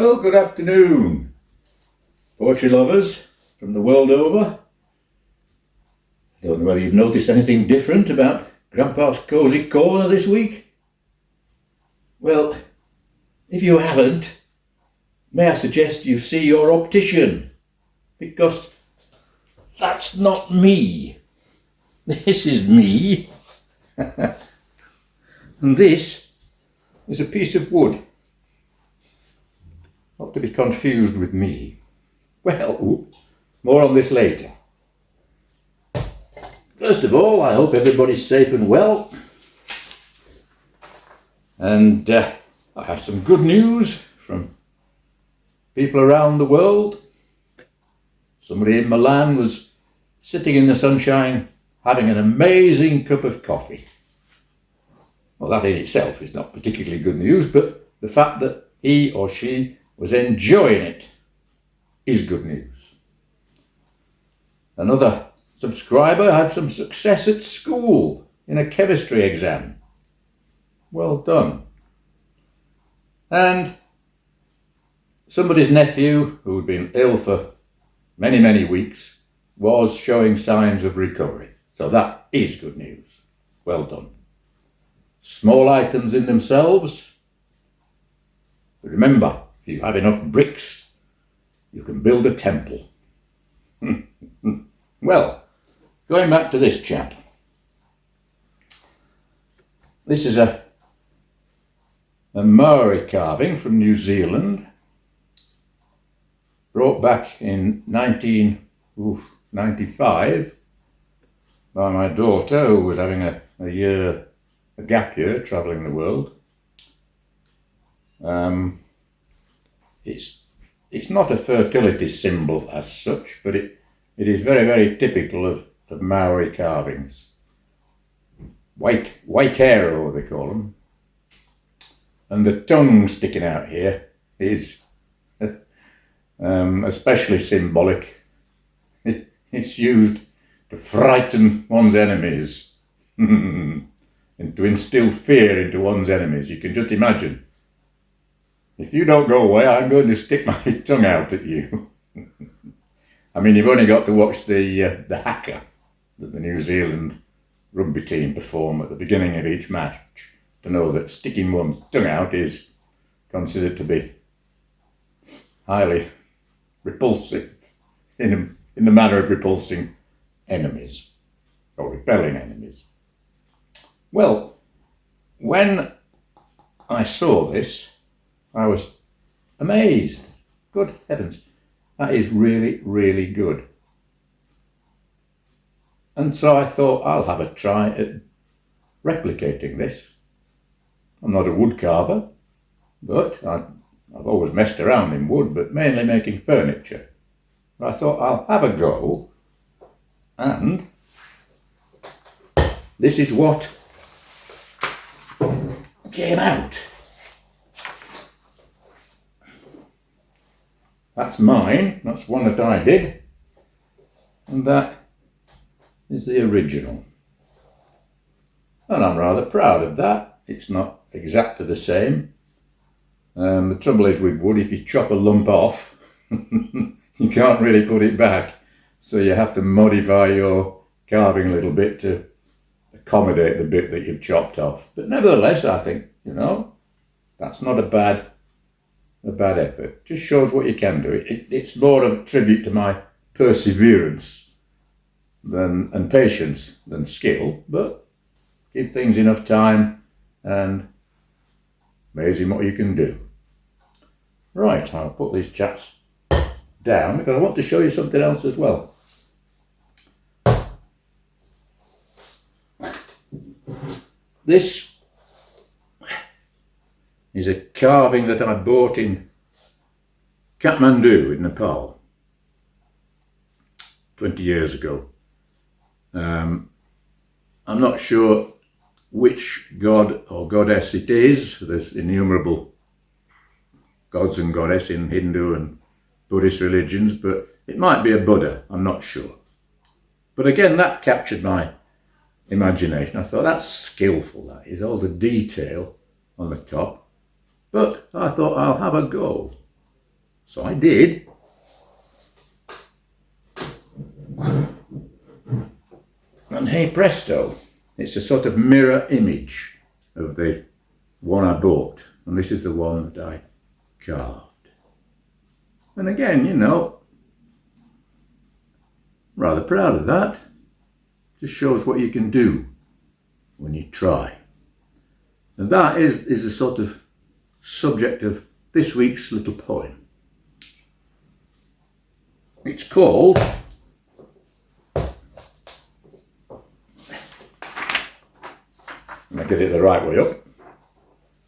Well, good afternoon, poetry lovers from the world over. I don't know whether you've noticed anything different about Grandpa's Cosy Corner this week. Well, if you haven't, may I suggest you see your optician, because that's not me. This is me. And this is a piece of wood. Not to be confused with me. Well, more on this later. First of all, I hope everybody's safe and well. And I have some good news from people around the world. Somebody in Milan was sitting in the sunshine having an amazing cup of coffee. Well, that in itself is not particularly good news, but the fact that he or she was enjoying it is good news. Another subscriber had some success at school in a chemistry exam. Well done. And somebody's nephew, who had been ill for many, many weeks, was showing signs of recovery. So that is good news. Well done. Small items in themselves. But remember, if you have enough bricks, you can build a temple. Well, going back to this chap. This is a Maori carving from New Zealand, brought back in 1995 by my daughter, who was having a gap year travelling the world. It's not a fertility symbol as such, but it is very typical of Maori carvings. Waikairo, they call them. And the tongue sticking out here is especially symbolic. It's used to frighten one's enemies and to instill fear into one's enemies. You can just imagine. If you don't go away, I'm going to stick my tongue out at you. I mean, you've only got to watch the haka that the New Zealand rugby team perform at the beginning of each match to know that sticking one's tongue out is considered to be highly repulsive in the manner of repulsing enemies or repelling enemies. Well, when I saw this, I was amazed. Good heavens, that is really good. And so I thought I'll have a try at replicating this. I'm not a wood carver, but I've always messed around in wood, but mainly making furniture. But I thought I'll have a go, and this is what came out. That's mine, that's one that I did, and that is the original. And I'm rather proud of that. It's not exactly the same. The trouble is with wood, if you chop a lump off, you can't really put it back. So you have to modify your carving a little bit to accommodate the bit that you've chopped off. But nevertheless, I think, that's not a bad effort. Just shows what you can do. It's more of a tribute to my perseverance and patience than skill, but give things enough time and amazing what you can do. Right, I'll put these chaps down because I want to show you something else as well. This is a carving that I bought in Kathmandu in Nepal 20 years ago. I'm not sure which god or goddess it is. There's innumerable gods and goddesses in Hindu and Buddhist religions, but it might be a Buddha, I'm not sure. But again, that captured my imagination. I thought, that's skillful, that is, all the detail on the top. But I thought I'll have a go. So I did. And hey presto, it's a sort of mirror image of the one I bought. And this is the one that I carved. And again, rather proud of that. Just shows what you can do when you try. And that is the sort of subject of this week's little poem. It's called and I get it the right way up.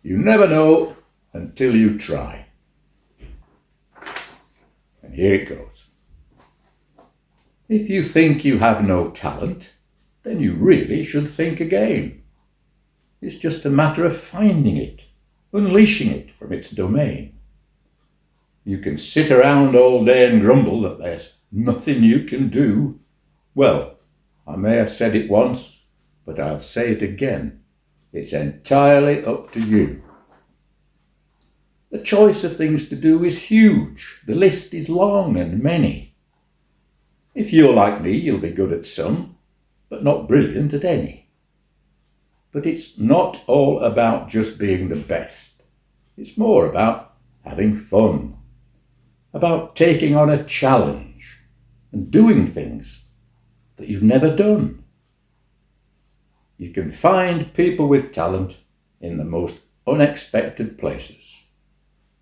You never know until you try. And here it goes. If you think you have no talent, then you really should think again. It's just a matter of finding it, unleashing it from its domain. You can sit around all day and grumble that there's nothing you can do. Well, I may have said it once, but I'll say it again. It's entirely up to you. The choice of things to do is huge. The list is long and many. If you're like me, you'll be good at some, but not brilliant at any. But it's not all about just being the best. It's more about having fun, about taking on a challenge and doing things that you've never done. You can find people with talent in the most unexpected places,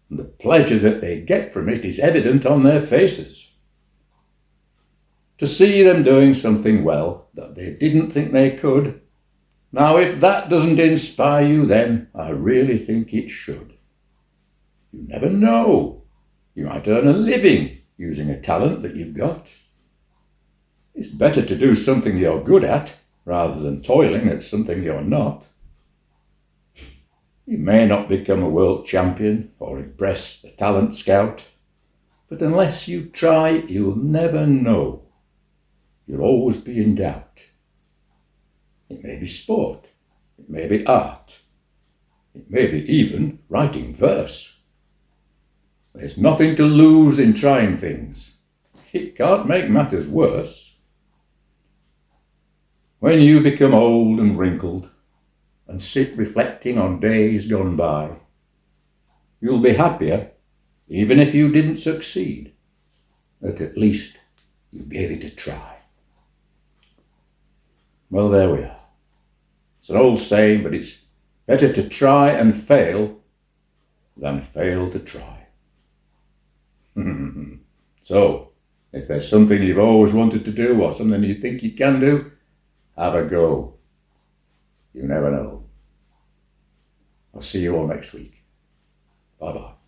and the pleasure that they get from it is evident on their faces. To see them doing something well that they didn't think they could, now if that doesn't inspire you, then I really think it should. You never know. You might earn a living using a talent that you've got. It's better to do something you're good at rather than toiling at something you're not. You may not become a world champion or impress the talent scout, but unless you try, you'll never know. You'll always be in doubt. It may be sport, it may be art, it may be even writing verse. There's nothing to lose in trying things. It can't make matters worse. When you become old and wrinkled and sit reflecting on days gone by, you'll be happier even if you didn't succeed, that at least you gave it a try. Well, there we are. It's an old saying, but it's better to try and fail than fail to try. So, if there's something you've always wanted to do or something you think you can do, have a go. You never know. I'll see you all next week. Bye-bye.